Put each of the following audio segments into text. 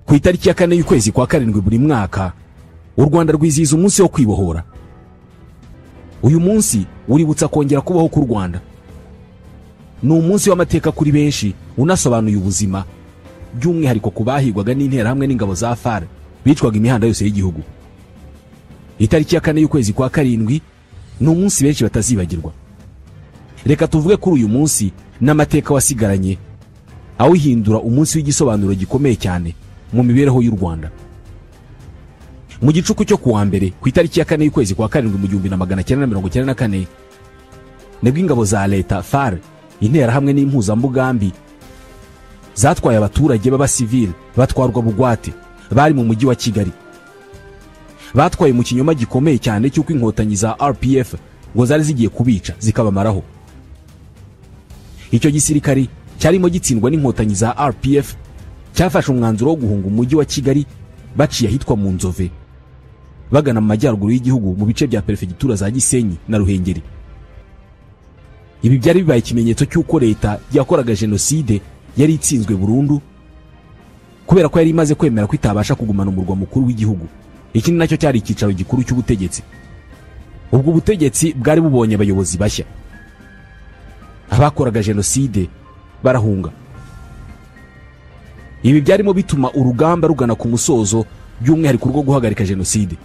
Ku itariki ya 4 y'ukwezi kwa karindwi buri mwaka u Rwanda rwizihiza umunsi wo kwibohora. Uyu munsi uributsa kongera kubaho ku Rwanda. Ni umunsi w'amateka kuri benshi unasobanuye ubuzima by'umwihariko kubahigwaga n'intera hamwe n'ingabo za FAR bicwaga imihanda yose y'igihugu. Itariki ya 4 y'ukwezi kwa karindwi ni umunsi benshi batazibagirwa. Reka tuvuge kuri uyu munsi n'amateka wasigaranye awihindura umunsi w'igisobanuro gikomeye cyane mu mibereho y'u Rwanda. Mu gicuku cyo kuwa mbere ku itariki ya 4 y'ukwezi kwa karindwi mu 1994 nibwo ingabo za leta FAR intera hamwe n'impuzambugambi zatwaye abaturage b'abasivile batwarwa bugwate bari mu mujyi wa Kigali. Batwaye mu kinyoma gikomeye cyane cy'uko inkotanyi za RPF ngo zari zigiye kubica zikabamaraho. Icyo gisirikari cyarimo gitsindwa n'inkotanyi za RPF cyafashe umwanzuro wo guhunga umujyi wa Kigali baciye ahitwa mu Nzove bagana mu majyaruguru y'igihugu mu bice bya perefegitura za Gisenyi na Ruhengeri. Ibi byari bibaye ikimenyetso cy'uko leta yakoraga jenoside yari itsinzwe burundu kubera ko yari imaze kwemera ko itabasha kugumana umurwa mukuru w'igihugu. Iki ni nacyo cyari ikicaro gikuru cy'ubutegetsi. Ubwo butegetsi bwari bubonye abayobozi bashya. Abakoraga jenoside barahunga. Ibi byarimo bituma urugamba rugana ku musozo by'umwihariko rwo guhagarika jenoside.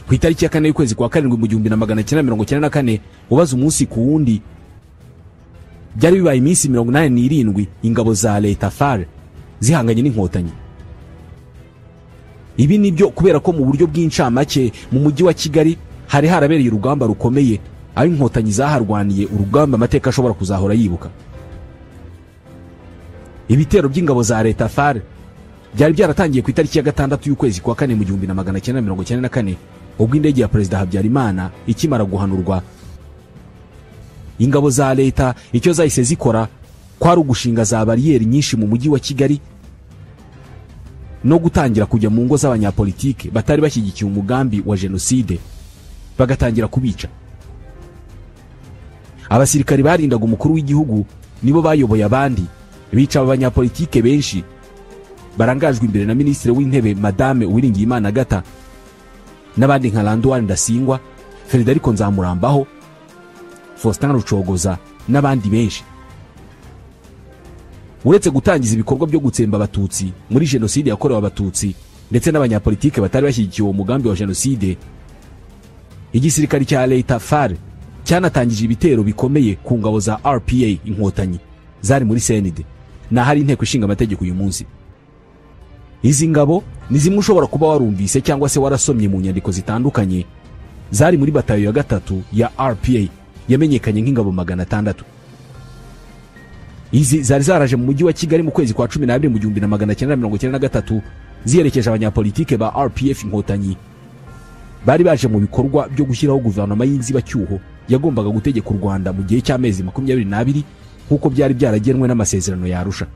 Ku itariki ya 4 y'ukwezi kwa karindwi mu 1994 ubaza umunsi ku wundi byari bibaye iminsi 87 ingabo za leta FAR zihanganye n'inkotanyi. Ibi nibyo kubera ko mu buryo bw'incamake mu mujyi wa Kigali hari harabereye urugamba rukomeye aho inkotanyi zaharwaniye urugamba amateka ashobora kuzahora yibuka. Ibitero by'ingabo za leta FAR byari byaratangiye ku itariki ya 6 y'ukwezi kwa 4 mu 1994 ubwo indege ya Perezida Habyarimana ikimara guhanurwa. Ingabo za leta icyo zahise zikora kwari ugushinga za bariyeri nyinshi mu mujyi wa Kigali no gutangira kujya mu ngo z'abanyapolitike batari bashyigikiye umugambi wa jenoside bagatangira kubica. Abasirikari barindaga umukuru w'igihugu nibo bayoboye abandi bica abanyapolitike benshi barangajwe imbere na Minisitiri w'Intebe Madame Uwiringiyimana Agatha n'abandi nka Landouane Ndasingwa, Federico Nzamurambaho, Faustin Rucogoza n'abandi benshi. Uretse gutangiza ibikorwa byo gutsemba abatutsi muri jenoside yakorewe abatutsi ndetse n'abanyapolitike batari bashyigikiye uwo mugambi wa jenoside, igisirikari cya leta FAR cyanatangije ibitero bikomeye ku ngabo za RPA inkotanyi zari muri CND na hari inteko ishinga amategeko uyu munsi. Izi ngabo ni zimwe ushobora kuba warumvise cyangwa se warasomye mu nyandiko zitandukanye zari muri batayo ya 3 ya RPA yamenyekanye nk'ingabo 600. Izi zari zaraje mu mujyi wa Kigali mu kwezi kwa 12 mu 1993 ziherekeje abanyapolitike ba RPF inkotanyi. Bari baje mu bikorwa byo gushyiraho guverinoma y'inzibacyuho yagombaga gutegeka u Rwanda mu gihe cy'amezi 22 nkuko byari byaragenwe n'amasezerano ya Arusha.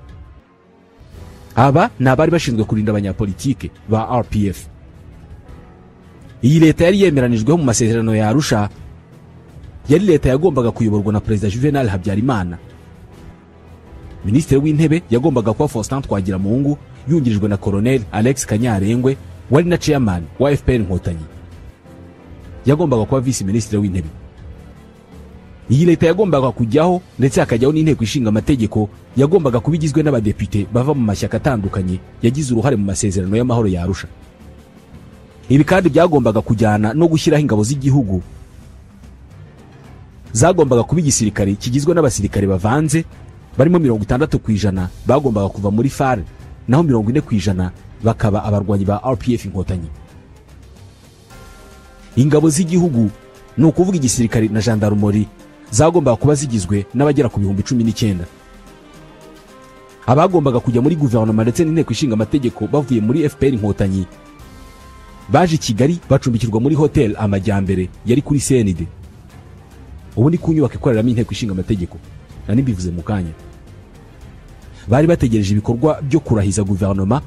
Aba nabari bashinzwe kurinda abanyapolitike ba RPF. Iyi leta yari yemeranijweho mu masezerano ya Arusha yari leta yagombaga kuyoborwa na Perezida Juvenal Habyarimana. Minisitiri w'Intebe yagombaga kuba Faustin Twagiramungu yungirijwe na Colonel Alex Kanyarengwe wari na chairman wa FPR inkotanyi. Yagombaga kuba vice ministre w'Intebe. Iyi leta yagombaga kujyaho ndetse akajyaho n'inteko ishinga amategeko yagombaga kubigizwe n'abadepite bava mu mashyaka atandukanye yagize uruhare mu masezerano y'amahoro ya Arusha. Ibi kandi byagombaga kujyana no gushyiraho ingabo z'igihugu zagombaga kuba igisirikare kigizwe n'abasirikare bavanze barimo 60% bagombaga kuva muri FAR naho 40% bakaba abarwanyi ba RPF inkotanyi. Ingabo z'igihugu ni ukuvuga igisirikare na gendarmerie zagombaga kuba zigizwe n'abagera ku 19,000. Abagombaga kujya muri guverinoma ndetse n'inteko ishinga amategeko bavuye muri FPR inkotanyi baje Kigali bacumbikirwa muri hotel Amajyambere yari kuri CND. Ubu ni kunyubaka ikoreramo inteko ishinga amategeko na nimbivuze mu kanya. Bari bategereje ibikorwa byo kurahiza guverinoma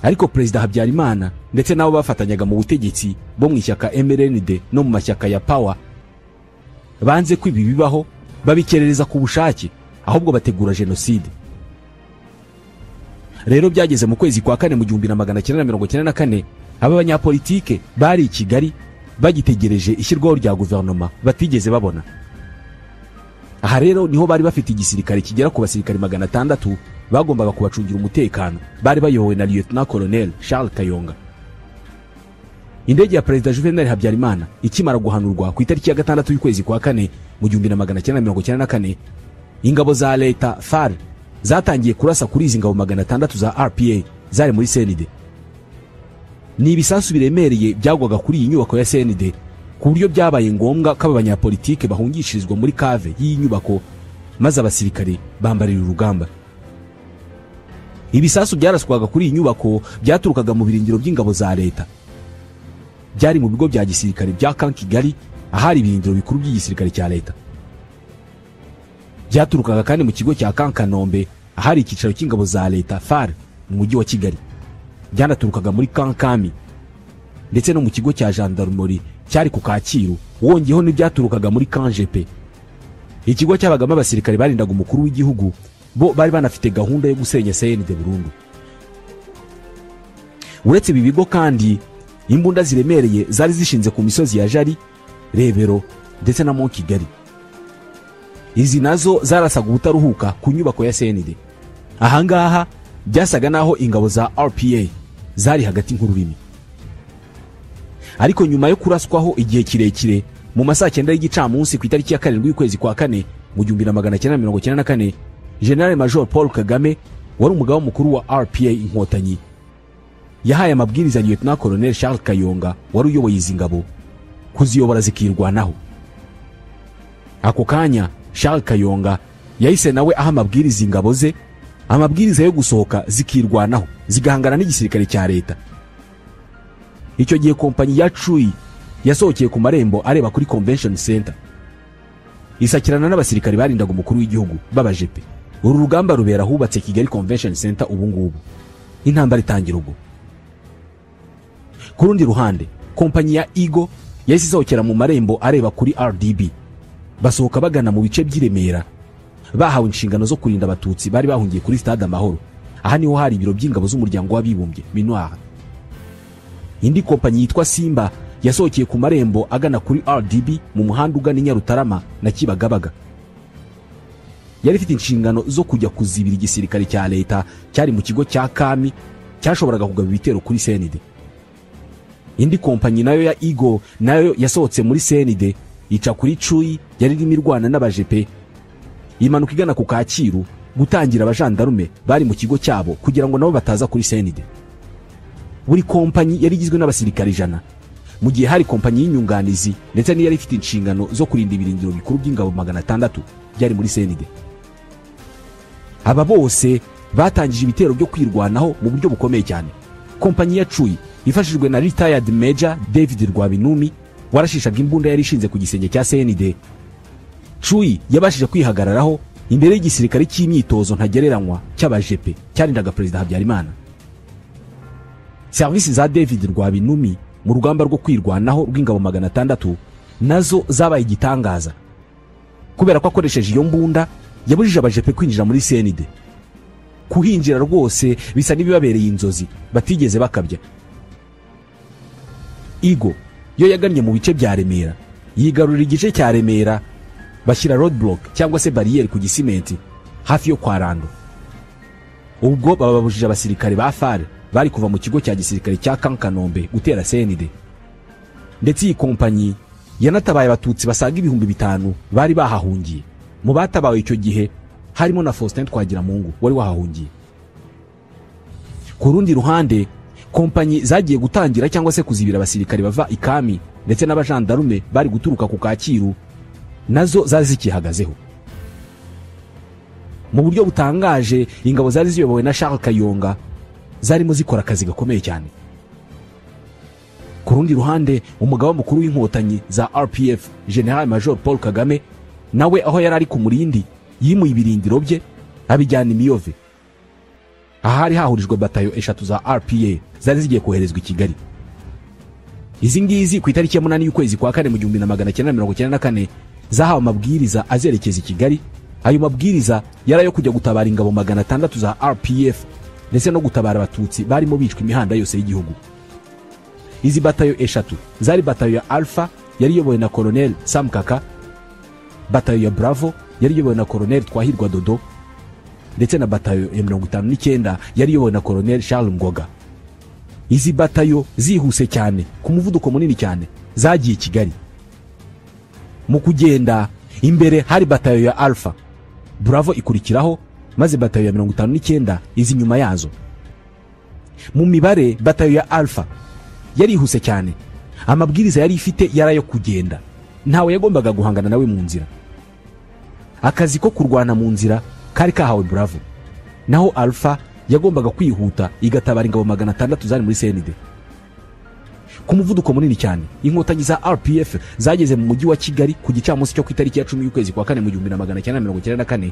ariko Perezida Habyarimana ndetse nabo bafatanyaga mu butegetsi bo mu ishyaka MRND no mu mashyaka ya Power banze ko ibi bibaho babikerereza ku bushake ahubwo bategura jenoside. rero byageze mu kwezi kwa kane mu 1994 aba banyapolitike bari i Kigali bagitegereje ishyirwaho rya guverinoma batigeze babona. Aha rero niho bari bafite igisirikare kigera ku basirikare 600 bagombaga kubacungira umutekano, bari bayobowe na Lieutenant Colonel Charles Kayonga. Indege ya Perezida Juvenal Habyarimana ikimara guhanurwa ku itariki ya 6 y'ukwezi kwa kane mu 1994, ingabo za leta FAR zatangiye kurasa kuri izi ngabo 600 za RPA zari muri CND. Ni ibisasu biremereye byagwaga kuri iyi nyubako ya CND ku buryo byabaye ngombwa ko abanyapolitike bahungishirizwa muri kave y'iyi nyubako, maze abasirikare bambarira urugamba. Ibisasu byaraswaga kuri iyi nyubako byaturukaga mu birindiro by'ingabo za leta, byari mu bigo bya gisirikare bya Camp Kigali, ahari ibirindiro bikuru by'igisirikare cya leta. Byaturukaga kandi mu kigo cya Camp Kanombe, ahari ikicaro cy'ingabo za leta FAR mu mujyi wa Kigali. Byanaturukaga muri Camp Kami ndetse no mu kigo cya gendarmerie cyari ku Kacyiru, wongeyeho n'ibyaturukaga muri Camp GP. Ikigo cyabagamo abasirikare barindaga umukuru w'igihugu, bo bari banafite gahunda yo gusenya CND burundu. Uretse ibi bigo kandi, imbunda ziremereye zari zishinze ku misozi ya Jari, Rebero ndetse na Mont Kigali. Izi nazo zarasaga ubutaruhuka ku nyubako ya CND. Ahangaha byasaga naho ingabo za RPA zari hagati nk'ururimi. Ariko nyuma yo kuraswaho igihe kirekire, mu masaha 9 y'igicamunsi ku itariki ya 7 y'ukwezi kwa kane mu 1994, General Major Paul Kagame wari umugaba mukuru wa RPA Inkotanyi yahaye amabwiriza Lieutenant Colonel Charles Kayonga wari uyoboye izi ngabo kuziyobora zikirwanaho. Ako kanya Charles Kayonga yahise nawe aha amabwiriza ingabo ze, amabwiriza yo gusohoka zikirwanaho zigahangana n'igisirikare cya leta. Icyo gihe kompanyi ya Chui yasohokeye ku marembo areba kuri Convention Center, isakirana n'abasirikare barindaga umukuru w'igihugu babajepe. Uru rugamba rubera hubatse Kigali Convention Center ubu ngubu. Intambara itangira ubwo. Ku rundi ruhande, kompanyi ya Igo yahise isohokera mu marembo areba kuri RDB, basohoka bagana mu bice by'Iremera, bahawe inshingano zo kurinda abatutsi bari bahungiye kuri Stade Amahoro. Aha niho hari ibiro by'ingabo z'umuryango w'abibumbye MINUAR. Indi kompanyi yitwa Simba yasohokeye ku marembo agana kuri RDB mu muhanda ugana Nyarutarama na Kibagabaga. Yari ifite inshingano zo kujya kuzibira igisirikare cya leta cyari mu kigo cya Kami cyashoboraga kugaba ibitero kuri CND. Indi kompanyi nayo ya Igo nayo yasohotse muri CND ica kuri Chui yari imirwana n'abajepe, imanuka igana ku Kacyiru gutangira abajandarume bari mu kigo cyabo kugira ngo nabo bataza kuri CND. Buri kompanyi yari igizwe n'abasirikare 100, mu gihe hari kompanyi y'inyunganizi ndetse n'iyari ifite inshingano zo kurinda ibirindiro bikuru by'ingabo 600 byari muri CND. Aba bose batangije ibitero byo kwirwanaho mu buryo bukomeye cyane. Kompanyi ya Chui ifashijwe na retired Major David Rwabinumi warashishaga imbunda yari ishinze ku gisenge cya CND. Chui yabashije kwihagararaho imbere y'igisirikare cy'imyitozo ntagereranywa cy'abajepe cyarindaga Perezida Habyarimana. Service za David Rwabinumi mu rugamba rwo kwirwanaho rw'ingabo 600 nazo zabaye igitangaza, kubera ko akoresheje iyo mbunda yabujije abajepe kwinjira muri CND. Kuhinjira rwose bisa n'ibibabereye inzozi batigeze bakabya. Igo yo yagannye mu bice bya Remera, yigarurira igice cya Remera, bashyira roadblock cyangwa se barriere ku gisimenti hafi yo kwa Rando. Ubwo bababujije abasirikare ba FAR bari kuva mu kigo cya gisirikare cya Camp Kanombe gutera CND. Ndetse iyi kompanyi yanatabaye abatutsi basaga 5,000 bari bahahungiye. Mu batabawe icyo gihe harimo na Faustin Twagiramungu wari wahahungiye. Ku rundi ruhande, kompanyi zagiye gutangira cyangwa se kuzibira abasirikare bava Ikami ndetse n'abajandarume bari guturuka ku Kacyiru nazo zazikihagazeho. Mu buryo butangaje, ingabo zari ziyobowe na Charles Kayonga zarimo zikora akazi gakomeye cyane. Ku rundi ruhande, umugaba mukuru w'inkotanyi za RPF General Major Paul Kagame nawe aho yari ari ku murindi yimuye ibirindiro bye abijyana Imiyove. Ahari hahurijwe batayo 3 za RPA zari zigiye koherezwa i Kigali. Izi ngizi ku itariki ya 8 y'ukwezi kwa kane mu 1994 zahawe amabwiriza azerekeza i Kigali. Ayo mabwiriza yari ayo kujya gutabara ingabo 600 za RPF ndetse no gutabara abatutsi barimo bicwa imihanda yose y'igihugu. Izi batayo eshatu zari batayo ya Alpha yari iyobowe na Colonel Sam Kaka, batayo ya Bravo yari iyobowe na Colonel Twahirwa Dodo, ndetse na batayo ya 59 yari iyobowe na Colonel Charles Ngoga. Izi batayo zihuse cyane ku muvuduko munini cyane zagiye Kigali. Mu kugenda imbere hari batayo ya Alpha, Bravo ikurikiraho, maze batayo ya 59 izi nyuma yazo. Mu mibare batayo ya Alpha yarihuse cyane, amabwiriza yari ifite yarayo kugenda, ntawe yagombaga guhangana nawe mu nzira. Akazi ko kurwana mu nzira kari kahawe Bravo, naho Alpha yagombaga kwihuta igatabara ingabo 600 zari muri CND. Ku muvuduko munini cyane inkotanyi za RPF zageze mu mujyi wa Kigali ku gicamunsi cyo ku itariki ya 10 y'ukwezi kwa 4 mu 1994,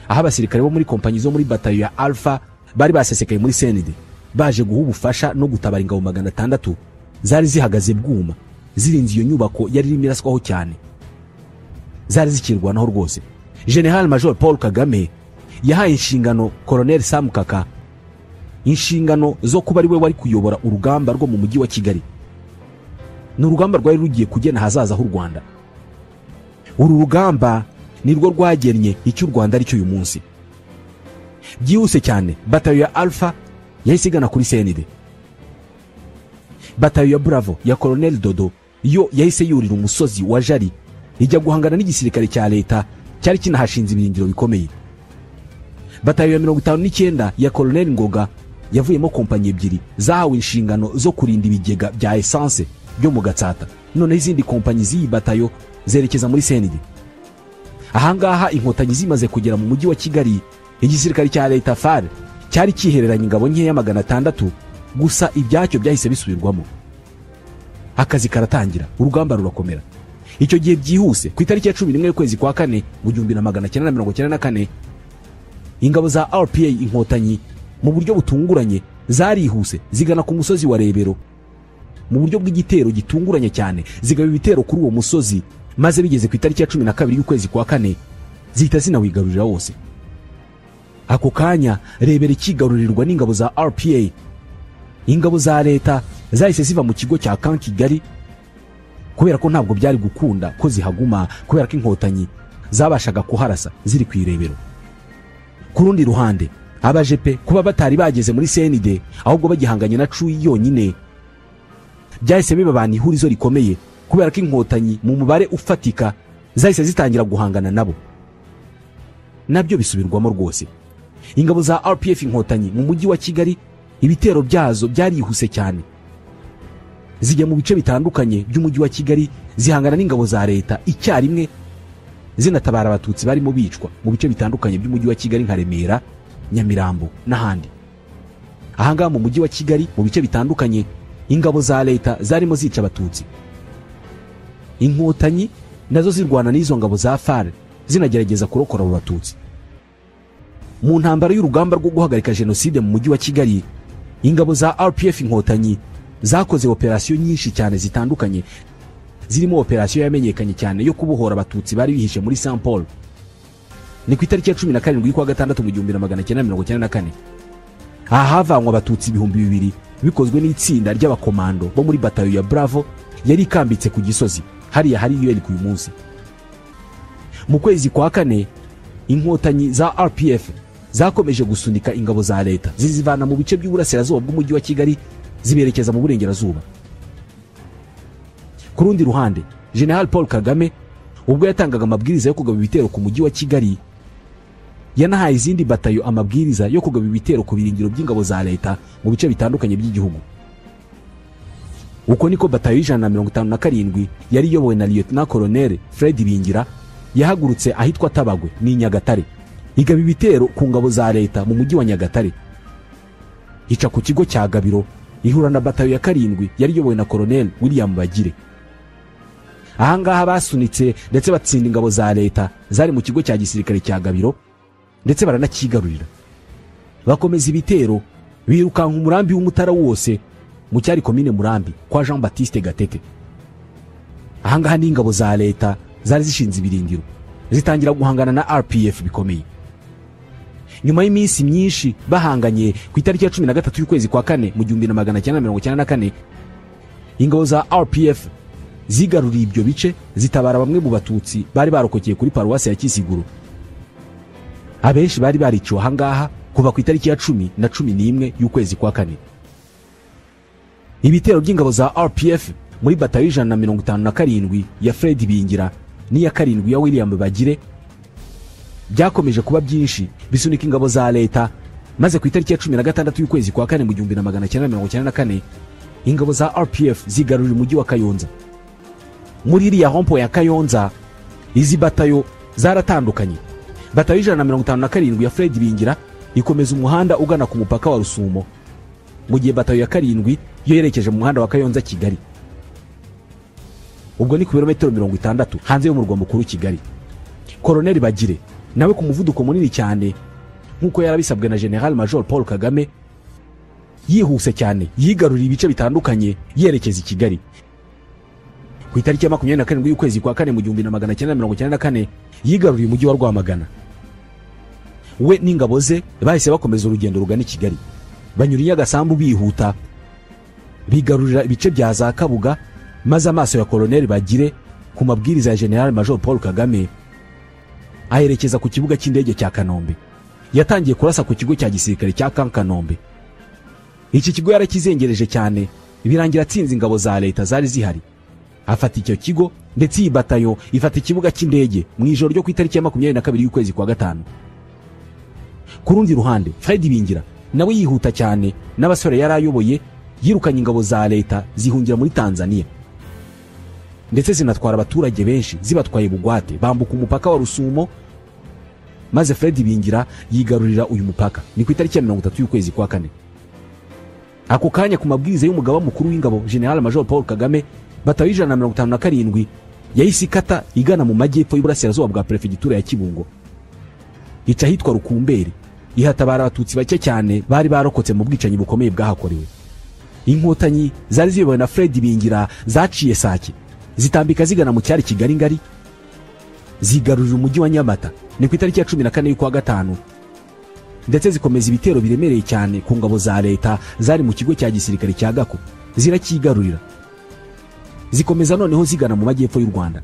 aho abasirikare bo muri kompanyi zo muri batayo ya Alpha bari basesekaye muri CND baje guha ubufasha no gutabara ingabo 600 zari zihagaze bwuma zirinze iyo nyubako yari irimo iraswaho cyane, zari zikirwanaho rwose. General Major Paul Kagame yahaye inshingano Colonel Sam Kaka, inshingano zo kuba ari we wari kuyobora urugamba rwo mu mujyi wa Kigali. Ni urugamba rwari rugiye kugena hazaza h'u Rwanda. Uru rugamba nirwo rwagennye icyo u Rwanda ari cyo uyu munsi. Byihuse cyane batayo ya Alpha yahise igana kuri CND. Batayo ya Bravo ya Colonel Dodo yo yahise yurira umusozi wa Jari ijya guhangana n'igisirikare cya leta cyari kinahashinze ibirindiro bikomeye. Batayo ya 59 ya Colonel Ngoga yavuyemo kompanyi ebyiri zahawe inshingano zo kurinda ibigega bya essence byo mu Gatsata, none izindi kompanyi z'iyi batayo zerekeza muri CND. Ahangaha inkotanyi zimaze kugera mu mujyi wa Kigali, igisirikare cya leta FAR cyari kihereranye ingabo nkeya 600 gusa, ibyacyo byahise bisubirwamo. Akazi karatangira, urugamba rurakomera. Icyo gihe byihuse ku itariki ya 11 y'ukwezi kwa 4 mu 1994, ingabo za RPA inkotanyi mu buryo butunguranye zarihuse zigana ku musozi wa Rebero mu buryo bw'igitero gitunguranye cyane, zigaba ibitero kuri uwo musozi, maze bigeze ku itariki ya 12 y'ukwezi kwa 4 zihita zinawigarurira wose. Ako kanya Rebero ikigarurirwa n'ingabo za RPA. Ingabo za leta zahise ziva mu kigo cya Camp Kigali kubera ko ntabwo byari gukunda ko zihaguma, kubera ko inkotanyi zabashaga kuharasa ziri ku Irebero. Ku rundi ruhande abajepe kuba batari bageze muri CND ahubwo bagihanganye na Cuyi yonyine, byahise bibabana ihurizo rikomeye, kubera ko inkotanyi mu mubare ufatika zahise zitangira guhangana nabo. Nabyo bisubirwamo rwose. Ingabo za RPF inkotanyi mu mujyi wa Kigali ibitero byazo byarihuse cyane, zijya mu bice bitandukanye by'umujyi wa Kigali zihangana n'ingabo za leta icyarimwe, zinatabara abatutsi barimo bicwa mu bice bitandukanye by'umujyi wa Kigali nka Remera, Nyamirambo n'ahandi. Ahangaha mu mujyi wa Kigali mu bice bitandukanye ingabo za leta zarimo zica abatutsi, inkotanyi nazo zirwana n'izo ngabo za FAR zinagerageza kurokora abo batutsi. Mu ntambara y'urugamba rwo guhagarika jenoside mu mujyi wa Kigali, ingabo za RPF inkotanyi zakoze operasiyo nyinshi cyane zitandukanye, zirimo operasiyo yamenyekanye cyane yo kubohora abatutsi bari bihishe muri Saint Paul. Ni ku itariki ya 17 y'ukwa gatandatu mu 1994. Aha havanywe abatutsi 2000 bikozwe n'itsinda ry'abakomando bo muri batayo ya Bravo yari ikambitse ku Gisozi, hariya hari UL ku munsi. Mu kwezi kwa 4 inkotanyi za RPF zakomeje gusunika ingabo za leta zizivana mu bice by'uburasirazuba bw'umujyi wa Kigali ziberekeza mu burengerazuba. Ku rundi ruhande General Paul Kagame ubwo yatangaga amabwiriza yo kugaba ibitero ku mujyi wa Kigali, yanahaye izindi batayo amabwiriza yo kugaba ibitero ku birindiro by'ingabo za leta mu bice bitandukanye by'igihugu. Uko niko batayo y'157 yari iyobowe na Lieutenant Colonel Fred Bingira yahagurutse ahitwa Tabagwe ni Nyagatare, igaba ibitero ku ngabo za leta mu mujyi wa Nyagatare. Ica ku kigo cya Gabiro ihura na batayo ya 7 yari iyobowe na Colonel William Bagire. Ahangaha basunitse ndetse batsinda ingabo za leta zari mu kigo cya gisirikare cya Gabiro ndetse baranakigarurira. Bakomeza ibitero birukanka umurambi w'Umutara wose mu cyari komine Murambi kwa Jean Baptiste Gatete. Ahangaha ni ingabo za leta zari zishinze ibirindiro zitangira guhangana na RPF bikomeye. nyuma y'iminsi myinshi bahanganye ku itariki ya 13 y'ukwezi kwa kane mu 1994 ingabo za RPF zigaruriye ibyo bice zitabara bamwe mu batutsi bari barokokeye kuri paruwasi ya Kisiguro. Abenshi bari bariciwe ahangaha kuva ku itariki ya 10 na 11 y'ukwezi kwa kane. Ibitero by'ingabo za RPF muri batayo 157 ya Fred Bingira n'iya 7 ya William Bagire byakomeje kuba byinshi bisunika ingabo za leta, maze ku itariki ya 16 y'ukwezi kwa kane mu 1994 ingabo za RPF zigarurira umujyi wa Kayonza. Muri iriya hompo ya Kayonza izi batayo zaratandukanye. Batayo 157 ya Fred Bingira ikomeza umuhanda ugana ku mupaka wa Rusumo, mu gihe batayo ya 7 yo yerekeje mu muhanda wa Kayonza Kigali. Ubwo ni ku birometero 60 hanze y'umurwa mukuru Kigali. Colonel Bagire nawe ku muvuduko munini cyane nkuko yarabisabwe na General Major Paul Kagame, yihuse cyane yigarurira ibice bitandukanye yerekeza i Kigali. Ku itariki ya 27 y'ukwezi kwa kane mu 1994 yigaruriye umujyi wa Rwamagana. We n'ingabo ze bahise bakomeza urugendo rugana i Kigali, banyura Nyagasambu bihuta, bigarurira ibice bya za Kabuga, maze amaso ya Colonel Bagire ku mabwiriza ya General Major Paul Kagame aherekeza ku kibuga cy'indege cya Kanombe. Yatangiye kurasa ku kigo cya gisirikare cya Kanombe. Iki kigo yarakizengereje cyane birangira atsinze ingabo za leta zari zihari. Afata icyo kigo ndetse iyi batayo ifata ikibuga cy'indege mu ijoro ryo ku itariki ya 22 y'ukwezi kwa gatanu. Ku rundi ruhande Fred Bingira nawe yihuta cyane n'abasore yarayoboye yirukanye ingabo za leta zihungira muri Tanzania, ndetse zinatwara abaturage benshi zibatwaye bugwate bambuka umupaka wa Rusumo, maze Fred Bingira yigarurira uyu mupaka ni ku itariki ya 30 y'ukwezi kwa kane. Ako kanya ku mabwiriza y'umugaba mukuru w'ingabo General Major Paul Kagame, batayo 157 yahise ikata igana mu majyepfo y'uburasirazuba bwa Prefegitura ya Kibungo, ica hitwa Rukumberi, ihatabara abatutsi bake cyane bari barokotse mu bwicanyi bukomeye bwahakorewe. Inkotanyi zari ziyobowe na Fred Bingira zaciye Sake zitambika zigana mu cyari Kigali ngari, zigarurira umujyi wa Nyamata ni ku itariki ya 14 y'ukwa gatanu, ndetse zikomeza ibitero biremereye cyane ku ngabo za leta zari mu kigo cya gisirikare cya Gako, zirakigarurira. Zikomeza noneho zigana mu majyepfo y'u Rwanda.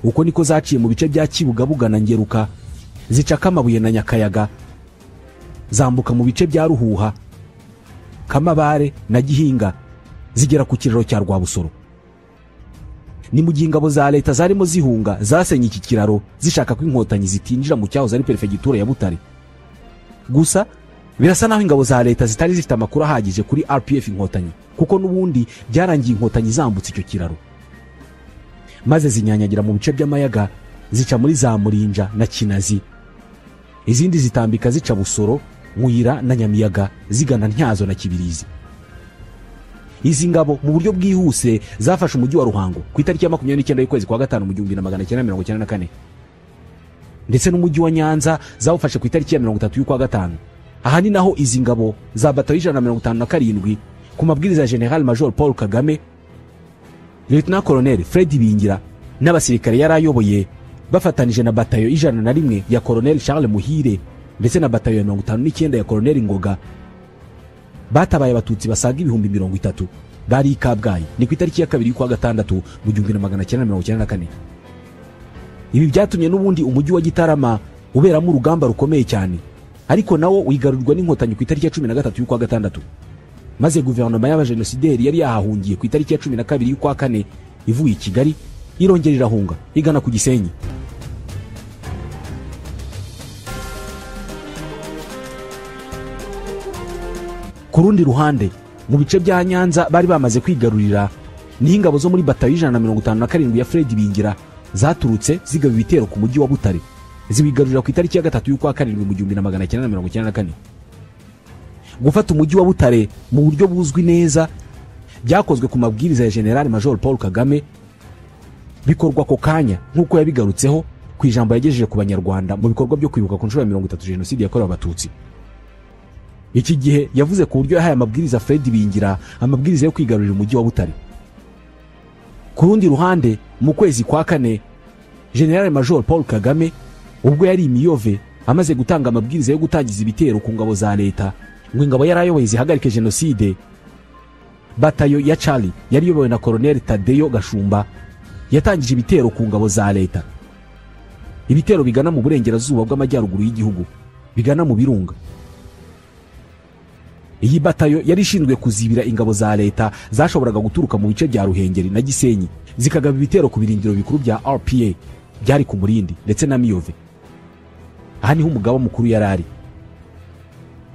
Uko niko zaciye mu bice bya Kibugabuga na Ngeruka, zica Kamabuye na Nyakayaga, zambuka mu bice bya Ruhuha, Kamabare na Gihinga, zigera ku kiraro cya Rwabusoro. Ni mu gihe ingabo za leta zarimo zihunga zasenye iki kiraro zishaka ko inkotanyi zitinjira mu cyahoze ari Perefegitura ya Butare. Gusa birasa naho ingabo za leta zitari zifite amakuru ahagije kuri RPF inkotanyi, kuko n'ubundi byarangiye inkotanyi zambutse icyo kiraro, maze zinyanyagira mu bice by'amayaga zica muri za Murinja na Kinazi, izindi zitambika zica Busoro, Nkuyira na Nyamiyaga zigana Ntyazo na Kibirizi. Izi ngabo mu buryo bwihuse zafashe umujyi wa Ruhango ku itariki ya 29 y'ukwezi kwa gatanu mu 1994, ndetse n'umujyi wa Nyanza zawufashe ku itariki ya 30 y'ukwa gatanu. Aha ni naho izi ngabo za batayo 157 ku mabwiriza ya General Major Paul Kagame, Lieutenant Colonel Fred Bingira n'abasirikare yarayoboye bafatanije na batayo 101 ya Colonel Charles Muhire ndetse na batayo ya 59 ya Colonel Ngoga, batabaye abatutsi basaga 30,000 bari Kabgayi ni ku itariki ya 2 y'ukwa gatandatu mu 1994. Ibi byatumye n'ubundi umujyi wa Gitarama uberamo urugamba rukomeye cyane, ariko nawo wigarurwa n'inkotanyi ku itariki ya 13 y'ukwa gatandatu, maze guverinoma y'abajenosideri yari yahahungiye ku itariki ya 12 y'ukwa kane ivuye i Kigali irongera irahunga igana ku Gisenyi. Ku rundi ruhande mu bice bya Nyanza bari bamaze kwigarurira ni ingabo zo muri batayo 157 ya Fred Bingira zaturutse zigaba ibitero ku mujyi wa Butare, ziwigarurira ku itariki ya 3 y'ukwa karindwi mu 1994. Gufata umujyi wa Butare mu buryo buzwi neza byakozwe ku mabwiriza ya General Major Paul Kagame, bikorwa ko kanya nkuko yabigarutseho ku ijambo yagejeje ku banyarwanda mu bikorwa byo kwibuka ku nshuro ya 30 Jenoside yakorewe abatutsi. Iki gihe yavuze ku buryo yahaye amabwiriza Fred Bingira amabwiriza yo kwigarurira umujyi wa Butare. Ku rundi ruhande mu kwezi kwa kane General Major Paul Kagame ubwo yari Imiyove amaze gutanga amabwiriza yo gutangiza ibitero ku ngabo za leta ngo ingabo yarayoboye zihagarike jenoside, batayo ya Charlie yari yobowe na Colonel Tadeyo Gashumba yatangije ibitero ku ngabo za leta. Ibitero bigana mu burengerazuba bw'amajyaruguru y'igihugu, bigana mu birunga. Iyi batayo yari ishinzwe kuzibira ingabo za leta zashoboraga guturuka mu bice bya Ruhengeri na Gisenyi zikagaba ibitero ku birindiro bikuru bya RPA byari ku Murindi ndetse na Miyove. Aha niho umugaba mukuru yarari.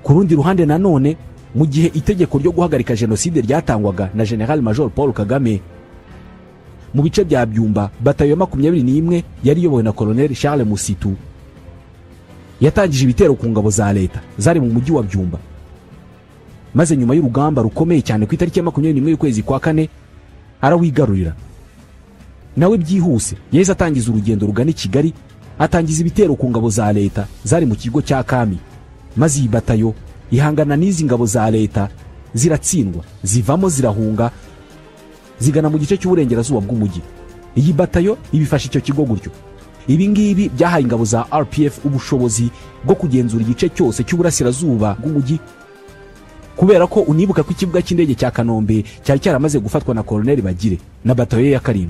Ku rundi ruhande nanone, mu gihe itegeko ryo guhagarika jenoside ryatangwaga na General Major Paul Kagame, mu bice bya Byumba batayo ya 21 yari yobowe na Colonel Charles Musitu yatangije ibitero ku ngabo za leta zari mu mujyi wa Byumba. Maze nyuma y'urugamba rukomeye cyane ku itariki ya 21 y'ukwezi kwa kane arawigarurira. Nawe byihuse yahise atangiza urugendo rugana i Kigali, atangiza ibitero ku ngabo za leta zari mu kigo cya Kami. Maze iyi batayo ihangana n'izi ngabo za leta, ziratsindwa, zivamo zirahunga zigana mu gice cy'uburengerazuba bw'umujyi. Iyi batayo ibifasha icyo kigo gutyo. Ibi ngibi byahaye ingabo za RPF ubushobozi bwo kugenzura igice cyose cy'uburasirazuba bw'umujyi, kubera ko unibuka ko ikibuga cy'indege cya Kanombe cyari cyaramaze gufatwa na Colonel Bagire na batayo ya 7.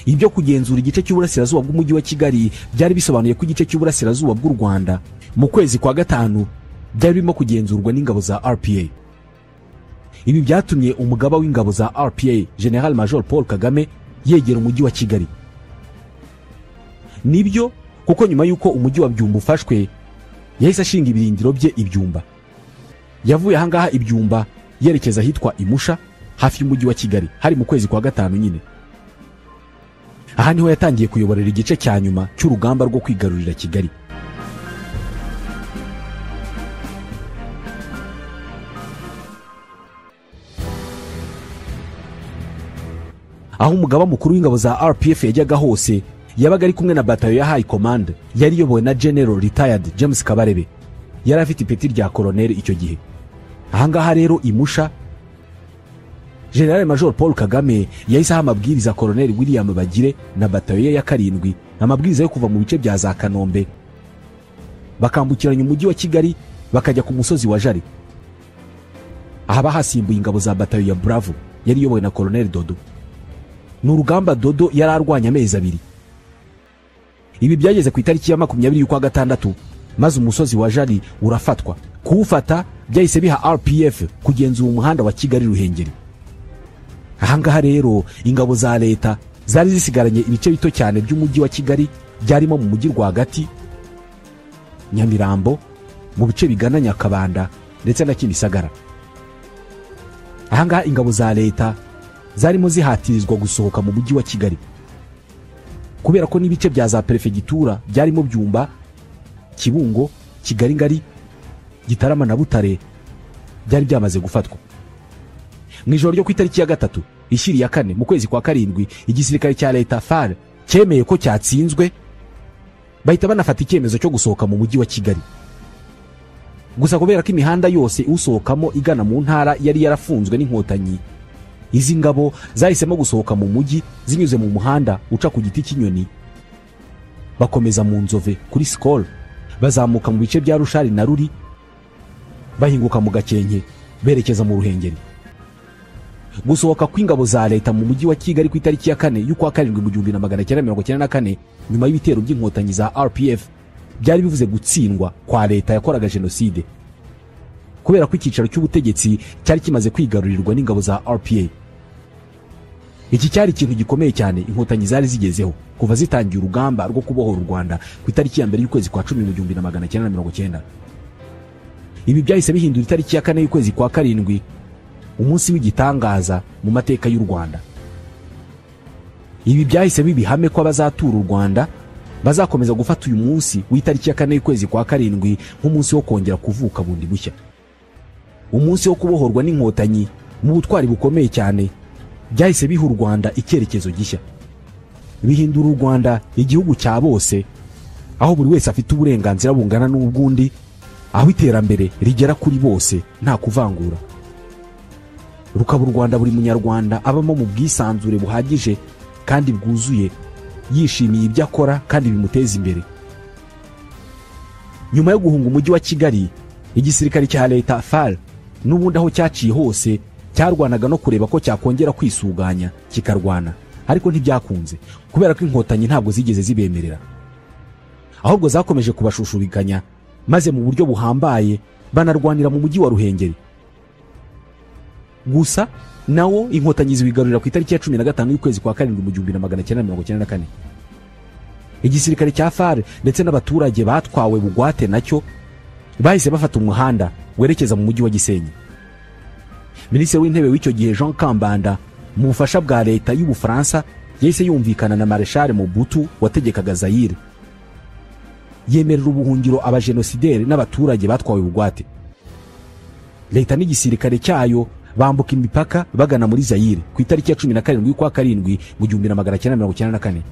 Ibyo kugenzura igice cy'uburasirazuba bw'umujyi wa Kigali byari bisobanuye ko igice cy'uburasirazuba bw'u Rwanda mu kwezi kwa gatanu byari birimo kugenzurwa n'ingabo za RPA. Ibi byatumye umugaba w'ingabo za RPA General Major Paul Kagame yegera umujyi wa Kigali. Nibyo kuko nyuma y'uko umujyi wa Byumba ufashwe, yahise ashinga ibirindiro bye Ibyumba. Yavuye ahangaha Ibyumba yerekeza hitwa Imusha hafi y'umujyi wa Kigali hari mu kwezi kwa gatanu nyine. Aha niho yatangiye kuyoborera igice cya nyuma cy'urugamba rwo kwigarurira Kigali. Aho umugaba mukuru w'ingabo za RPF yajyaga hose, yabaga ari kumwe na batayo ya High Command yari yobowe na General Retired James Kabarebe. Yari afite ipeti rya Colonel icyo gihe. Ahangaha rero Imusha, General Major Paul Kagame yahise aha amabwiriza Colonel William Bagire na batayo ye ya 7, amabwiriza yo kuva mu bice bya za Kanombe bakambukiranya umujyi wa Kigali bakajya ku musozi wa Jari. Aha bahasimbuye ingabo za batayo ya Bravo yari yobowe na Colonel Dodo. N'urugamba Dodo yari arwanya amezi 2. Ibi byageze ku itariki ya 20 y'ukwa gatandatu, maze umusozi wa Jari urafatwa. Kuwufata byahise biha RPF kugenzura umuhanda wa Kigali Ruhengeri. Ahangaha rero ingabo za leta zari zisigaranye ibice bito cyane by'umujyi wa Kigali byarimo mu mujyi rwagati, Nyamirambo, mu bice bigana Nyakabanda ndetse na Kimisagara. Ahangaha ingabo za leta zarimo zihatirizwa gusohoka mu mujyi wa Kigali, kubera ko n'ibice bya za prefegitura byarimo Byumba, Kibungo, Kigali ngari, Gitarama na Butare byari byamaze gufatwa. Mu ijoro ryo ku itariki ya 3 ishyiri ya 4 mu kwezi kwa 7, igisirikare cya leta FAR cyemeye ko cyatsinzwe, bahita banafata icyemezo cyo gusohoka mu mujyi wa Kigali. Gusa kubera ko imihanda yose usohokamo igana mu ntara yari yarafunzwe n'inkotanyi, izi ngabo zahisemo gusohoka mu mujyi zinyuze mu muhanda uca ku giti cy'inyoni, bakomeza mu Nzove kuri Skol, bazamuka mu bice bya Rushari na Ruri, bahinguka mu Gakenke berekeza mu Ruhengeri. Gusohoka kw'ingabo za leta mu mujyi wa Kigali ku itariki ya 4 y'ukwa 7 mu 1994 nyuma y'ibitero by'inkotanyi za RPF byari bivuze gutsindwa kwa leta yakoraga jenoside, kubera ko icyicaro cy'ubutegetsi cyari kimaze kwigarurirwa n'ingabo za RPA. Iki cyari ikintu gikomeye cyane inkotanyi zari zigezeho kuva zitangiye urugamba rwo kubohora u Rwanda ku itariki ya 1 y'ukwezi kwa 10 mu 1990. Ibi byahise bihindura itariki ya 4 y'ukwezi kwa 7 umunsi w'igitangaza mu mateka y'u Rwanda. Ibi byahise bibihame ko abazatura u Rwanda bazakomeza gufata uyu munsi w'itariki ya 4 y'ukwezi kwa 7 nk'umunsi wo kongera kuvuka bundi bushya, umunsi wo kubohorwa n'inkotanyi mu butwari bukomeye cyane. Byahise biha u Rwanda icyerekezo gishya, bihindura u Rwanda igihugu cya bose, aho buri wese afite uburenganzira bungana n'ubwundi, aho iterambere rigera kuri bose nta kuvangura. Rukaba u Rwanda buri munyarwanda abamo mu bwisanzure buhagije kandi bwuzuye, yishimiye ibyo akora kandi bimuteza imbere. nyuma yo guhunga umujyi wa Kigali, igisirikare cya leta FARC n'ubundi aho cyaciye hose cyarwanaga no kureba ko cyakongera kwisuganya kikarwana, ariko ntibyakunze kubera ko inkotanyi ntabwo zigeze zibemerera, ahubwo zakomeje kubashushubikanya, maze mu buryo buhambaye banarwanira mu mujyi wa Ruhengeri. Gusa nawo inkotanyi ziwigarurira ku itariki ya 15 y'ukwezi kwa karindwi mu 1994. Igisirikare cya FARC ndetse n'abaturage batwawe bugwate nacyo bahise bafata umuhanda werekeza mu mujyi wa Gisenyi. Minisitiri w'intebe w'icyo gihe Jean Kambanda mu bufasha bwa leta y'Ubufaransa yahise yumvikana na Marshal Mobutu wategekaga Zaire, yemerera ubuhungiro abajenosideri n'abaturage batwawe bugwate. Leta n'igisirikare cyayo bambuka imipaka bagana muri Zaire ku itariki ya 17 y'ukwa karindwi mu 1994.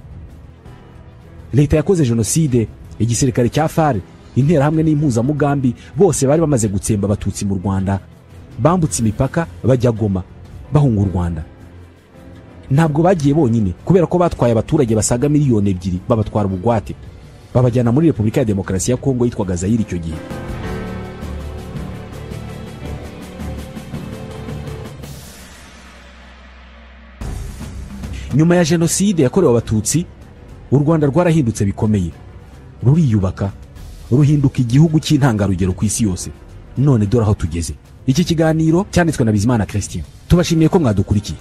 Leta yakoze jenoside, igisirikare cya FARC, intera hamwe n'impuzamugambi bose bari bamaze gutsemba abatutsi mu Rwanda, bambutse imipaka bajya Goma bahunga u Rwanda. Ntabwo bagiye bonyine kubera ko batwaye abaturage basaga miliyoni 2 babatwara bugwate, babajyana muri Repubulika ya Demokarasi ya Kongo yitwaga Zaire icyo gihe. Nyuma ya jenoside yakorewe abatutsi, u Rwanda rwarahindutse bikomeye, ruriyubaka, ruhinduka igihugu cy'intangarugero ku isi yose. None dore aho tugeze. Iki kiganiro cyanditswe na Bizimana Christian. Tubashimiye ko mwadukurikiye.